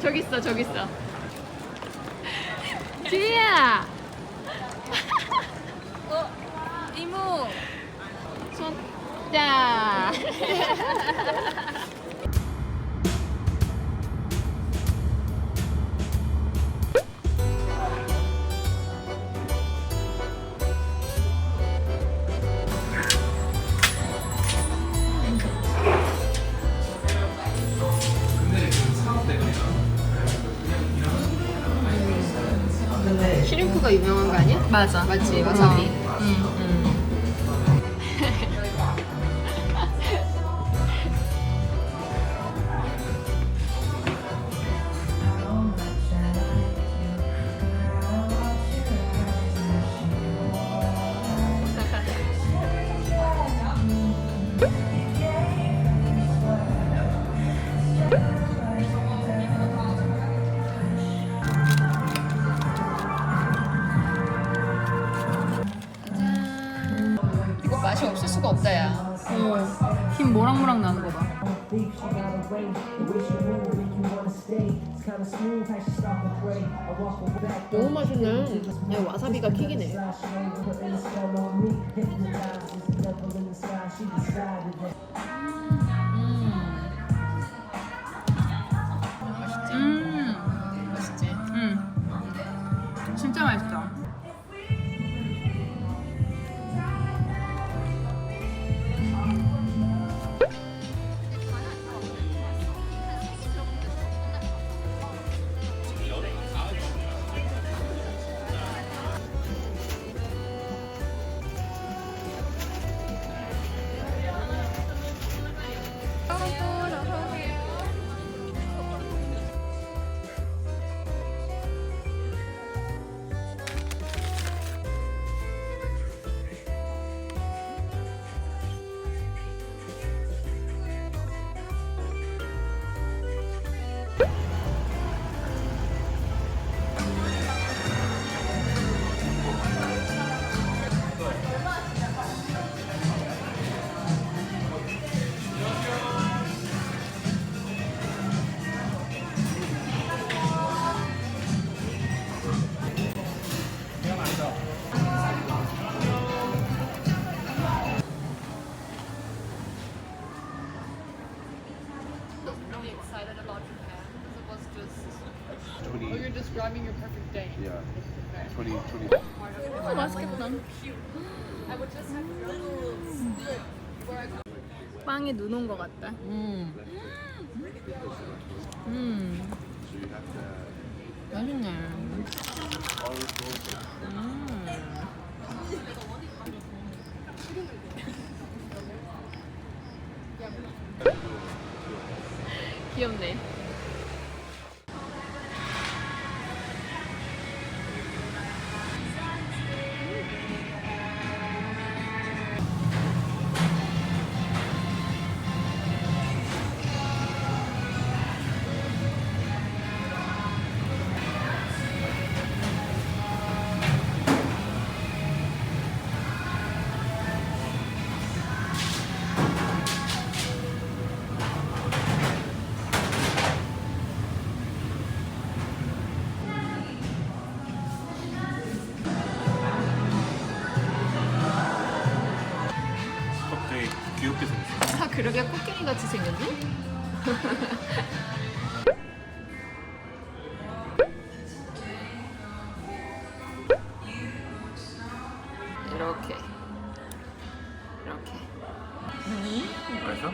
저기 있어, 저기 있어. 지희야. 이모. 손. 자. 시림프가 유명한 거 아니야? 맞아. 맞지, 와사비. 이거 맛이 없을 수가 없다, 야. 힘 모락모락 나는 거 봐. 너무 맛있네. 야, 와사비가 킥이네. 맛있지? 진짜 맛있다. Oh, you're describing your perfect day. Yeah, 20. 맛있겠다. 빵에 눈 온 것 같다. So you have to 맛있네. always go with 귀엽네. 되게 귀엽게 생겼어. 아, 그러게 코끼리 같이 생겼네? 이렇게. 맛있어?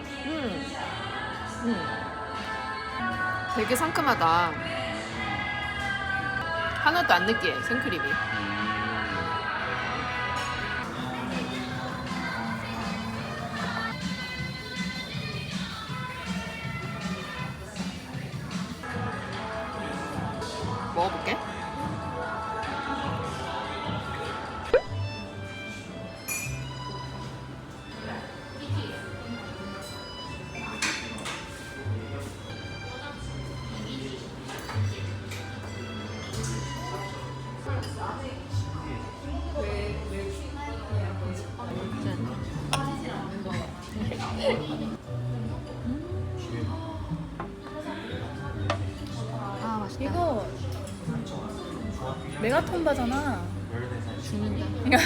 되게 상큼하다. 하나도 안 느끼해, 생크림이. 먹어볼게. 이거 메가톤바잖아. 죽는다.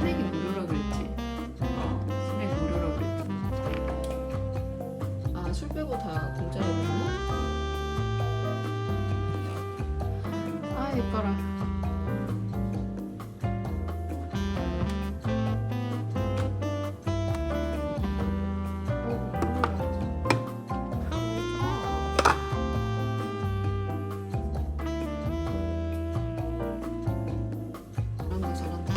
쓰레기 무료라 그랬지. 쓰레기 무료라 그랬지. 아, 술 빼고 다 공짜로 먹나? 아 예뻐라. 잘한다, 잘한다.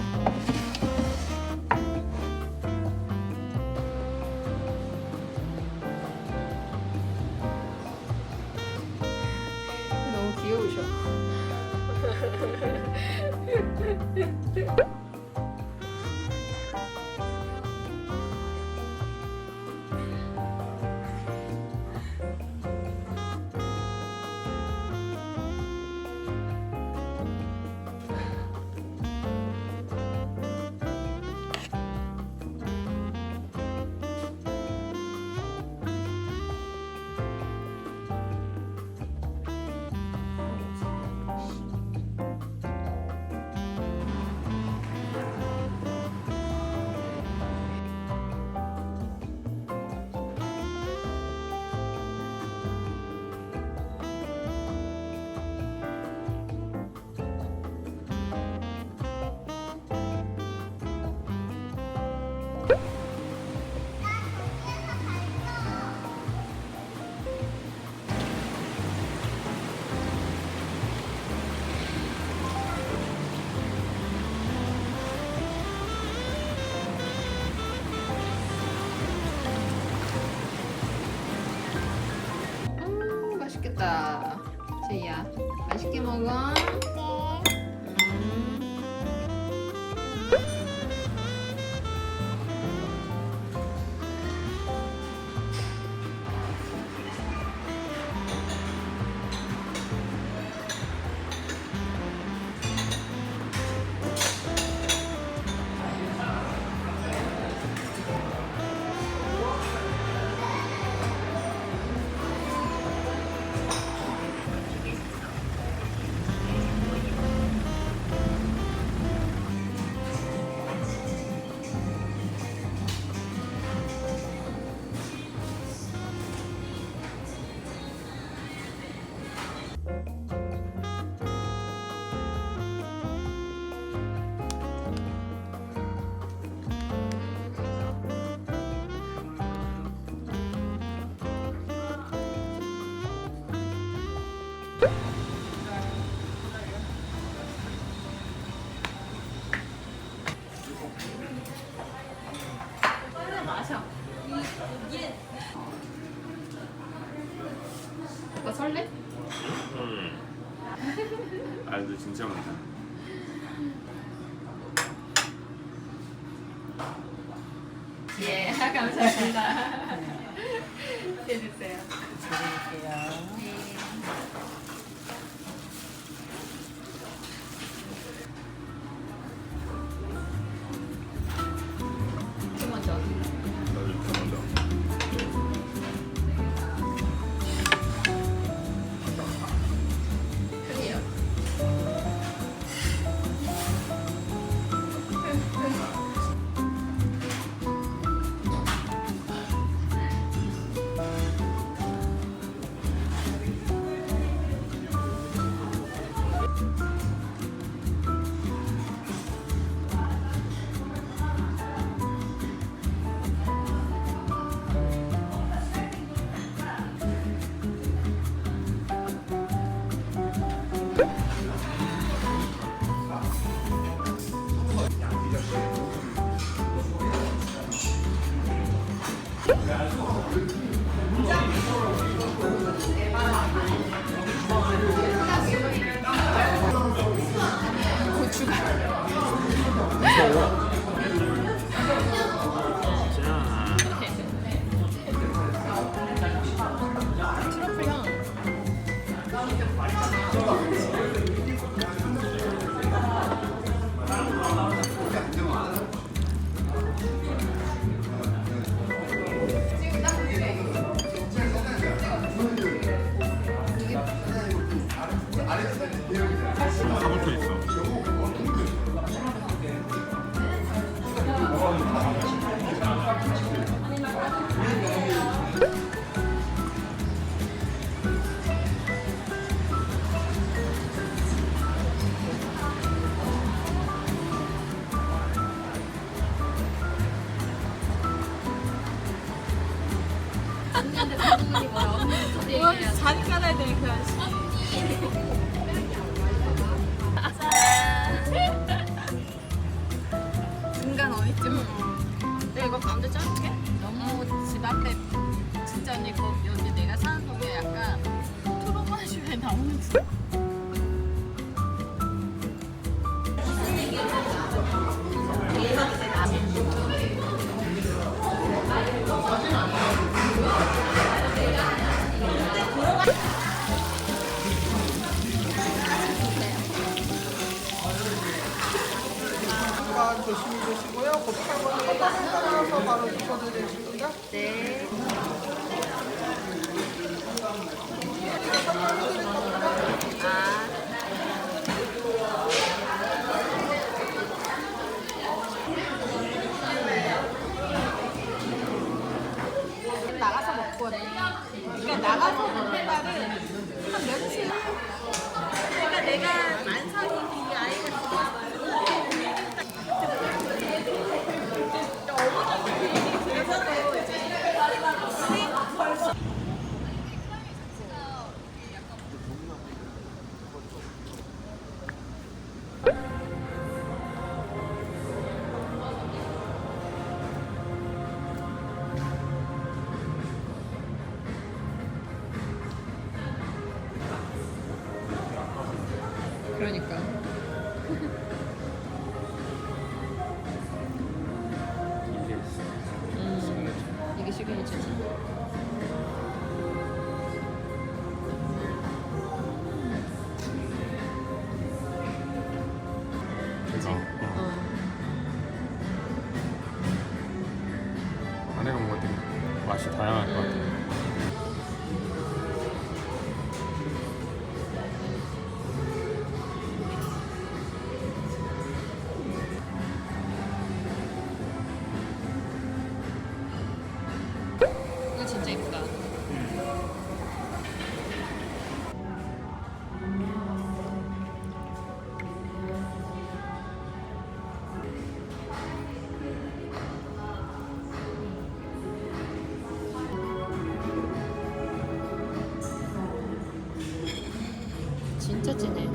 너무 귀여우셔. 맛있겠다. 제이야, 맛있게 먹어. 오빠 설레? 알도 진짜 많다. 예, 감사합니다. 해주세요. 먼저. 나도 이렇게 먼저. 크게요. 고추가 무서워. 자, 트러플 향. 다 붙어 있어. 잔 깔아야 되니까. 중간 어디쯤? 내가 이거 가운데 자를게. 너무 집 앞에 진짜 언니 이거 여기 내가 사는 동네 약간 트로마슈에 나오는 집. 조심히 드시고요. 곱창은 버터를 따라서 바로 드셔도 되십니다. 네. 나가서 먹거든요. 그러니까 나가서 먹는 날은 한 며칠. 그러니까 내가 만삭이 이 아이가 그러니까. 이게 시그니처지. 이거. 안에가 뭔가 되게 맛이 다양할 것 같아. 이거 진짜 예쁘다. 진짜 진해.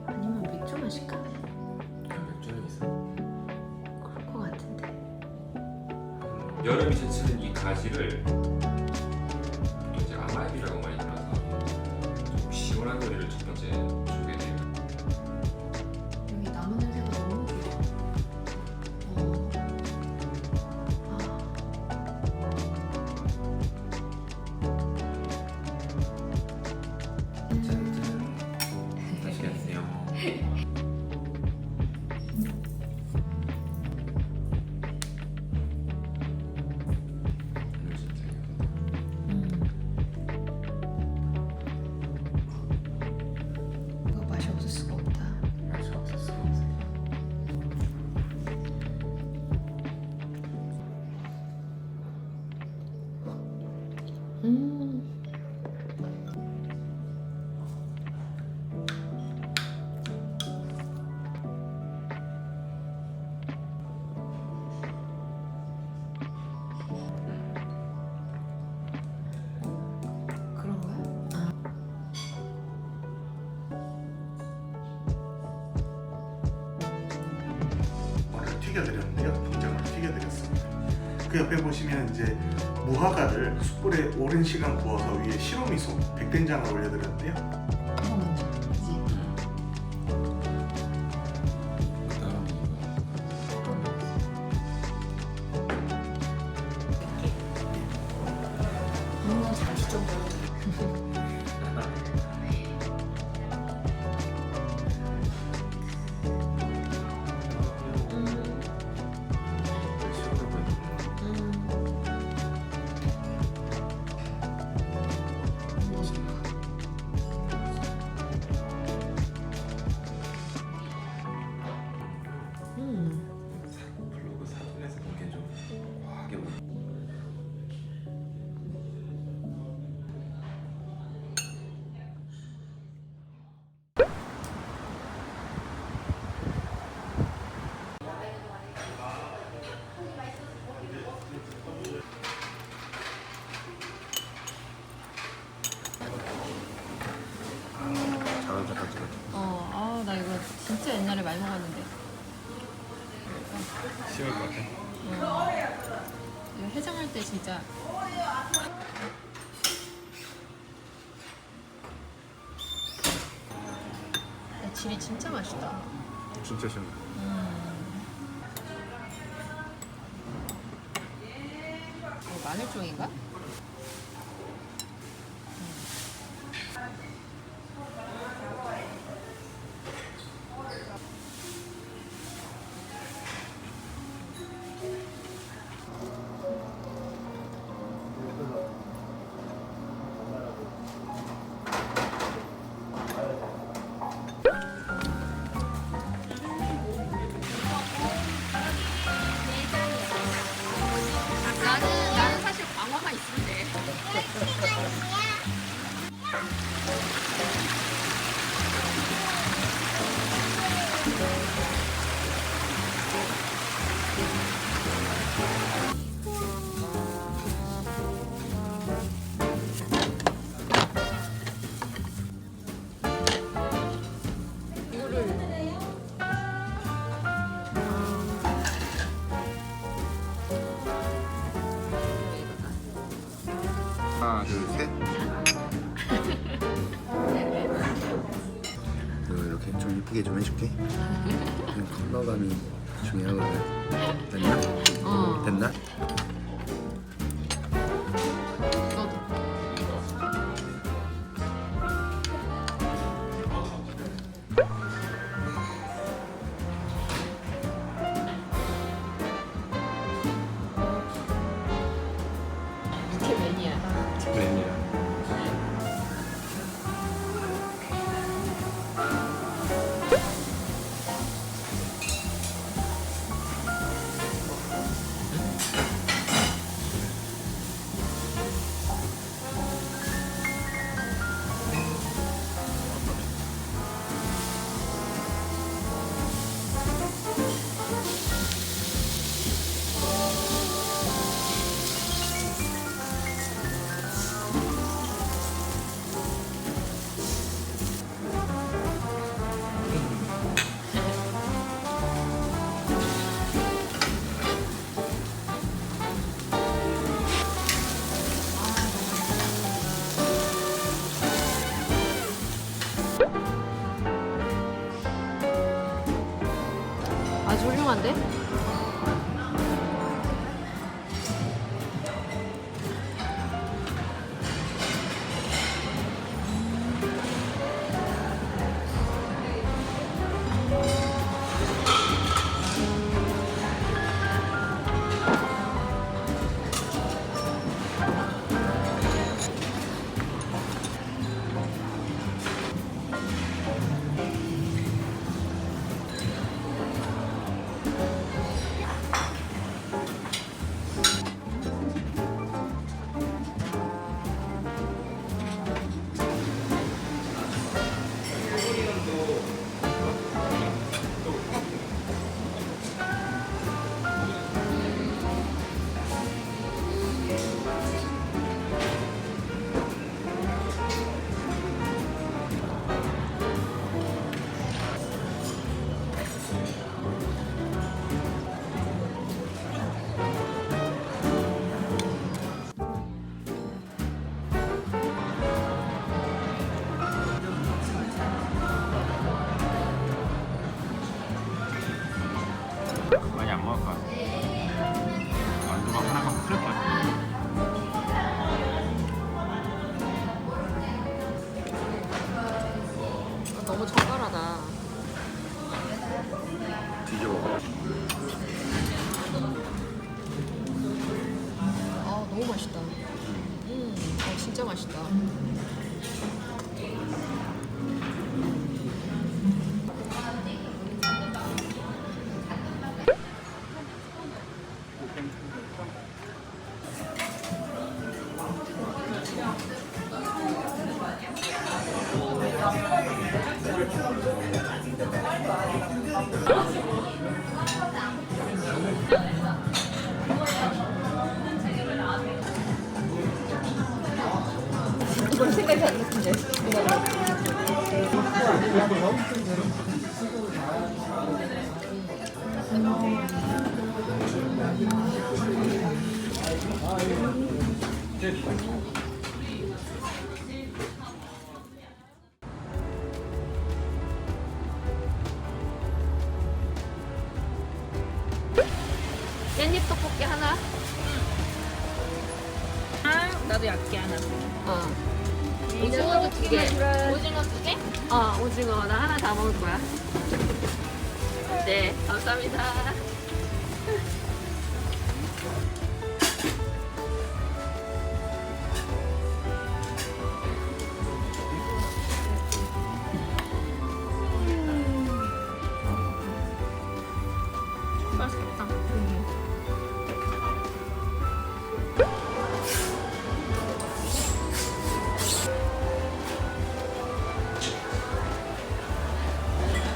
아니면 맥주 마실까? 맥주는 있어. 그럴 것 같은데. 여름이 제치는 이 가지를 이제 아마이비라고 많이 불러서 좀 시원한 노래를 첫 번째 주게 돼요. 여기 나무 냄새가 너무 좋아. 짠짠. 맛있겠어요. 이거 진짜 이거. 튀겨드렸는데요. 동작으로 튀겨드렸습니다. 그 옆에 보시면 이제 무화과를 숯불에 오랜 시간 구워서 위에 시로미소, 백된장을 올려드렸는데요. 그다음에 먹는 잠시 좀 블로그 사진에서 보기엔 좀 과하게 보여. 잘한 잠깐 찍어. 나 이거 진짜 옛날에 많이 먹었는데. 심할 것 같아. 이거 해장할 때 진짜. 야, 질이 진짜 맛있다. 진짜 시원해. 이거 마늘종인가? 나는 사실 광어만 있으면 돼. 하나, 둘, 셋. 이렇게 좀 이쁘게 좀 해줄게. 컬러감이 중요하거든. 됐나? 됐나? 이게 매니아. 매니아. 아주 훌륭한데? 너무 정갈하다. 뒤집어. 아 너무 맛있다. 진짜 맛있다. 이건 색깔이 안 났는데. 깻잎 떡볶이 하나? 나도 얇게 하나. 오징어도 두 개. 오징어 2개? 오징어 나 하나 다 먹을 거야. 네, 감사합니다. 맛있겠다.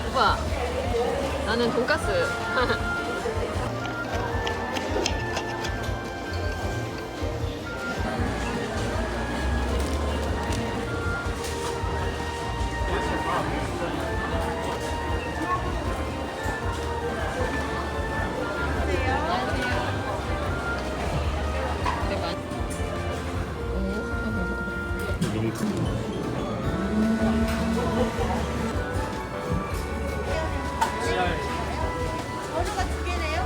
오빠, 나는 돈가스. 너무 큰. 머리가 2개네요?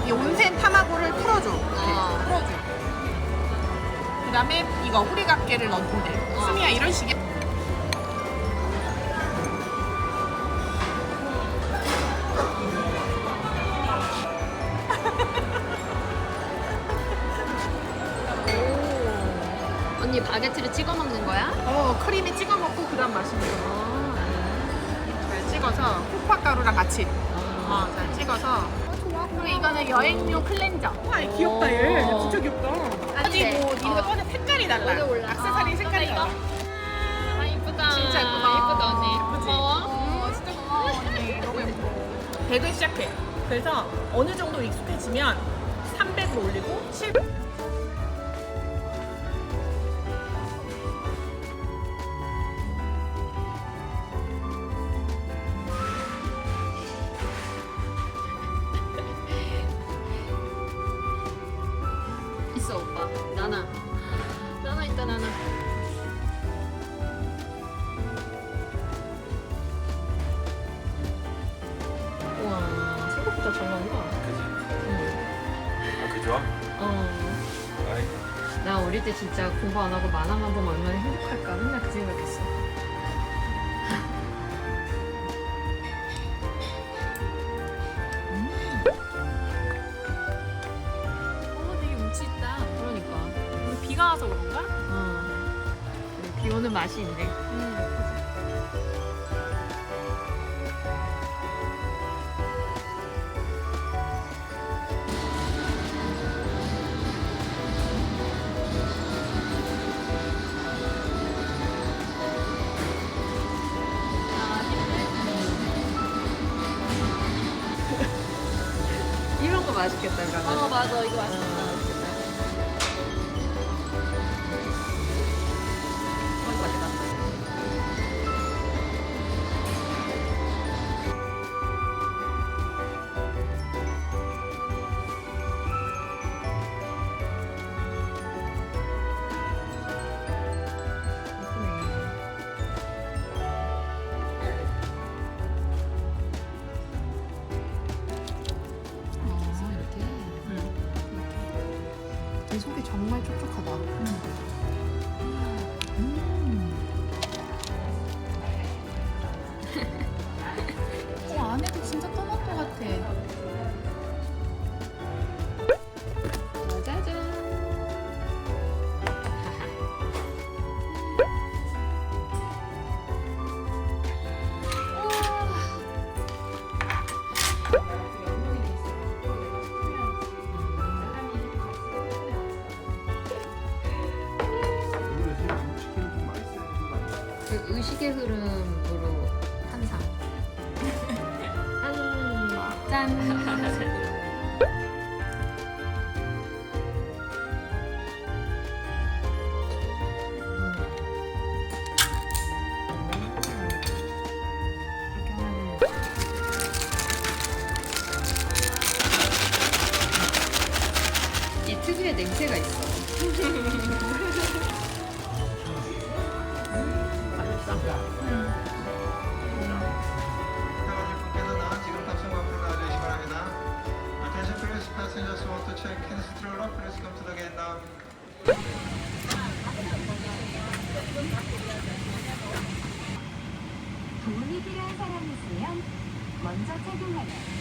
이 온센 타마고를 풀어줘. 어. 풀어줘. 그 다음에 이거 후리갓게를 넣는데. 수미야 이런 식이야. 언니 바게트를 찍어 먹는 거야? 크림에 찍어 먹고 그 다음 마시는 거. 잘 찍어서 코코아가루랑 같이. 잘 찍어서. 그리고 이거는 여행용 클렌저. 와, 귀엽다 얘. 어. 진짜 귀엽다. 아니 그치? 뭐 이거 꺼내 색깔이 달라. 오늘 올라. 액세서리 색깔이 이거? 달라. 아, 이쁘다. 진짜 예쁘다. 예쁘다, 언니. 예쁘지? 고마워. 진짜 고마워 언니. 너무 예뻐. 100을 시작해. 그래서 어느 정도 익숙해지면 300으로 올리고 700. 있어 오빠. 나나 있다 나나. 우와 생각보다 잘 나온다. 그 좋아? 나 어릴 때 진짜 공부 안 하고 만화만 보면 얼마나 행복할까 맨날 그 생각했어. 되게 운치 있다. 그러니까. 비가 와서 그런가? 비 오는 맛이 있네. 이런 거 맛있겠다 이거. 맞아. 이거 맛있다. 속이 정말 촉촉하다. 안에도 진짜 토마토 같아. 짜잔. 그 의식의 흐름으로 항상. 짠. 이렇게 하면 이 특유의 냄새가 있어. 태워질 분께서는 지금 탑승 앞으로 나와주시기 바랍니다. Attention please, passengers want to check in stroller. Please come to the gate now. 도움이 필요한 사람이 있으면 먼저 착용하여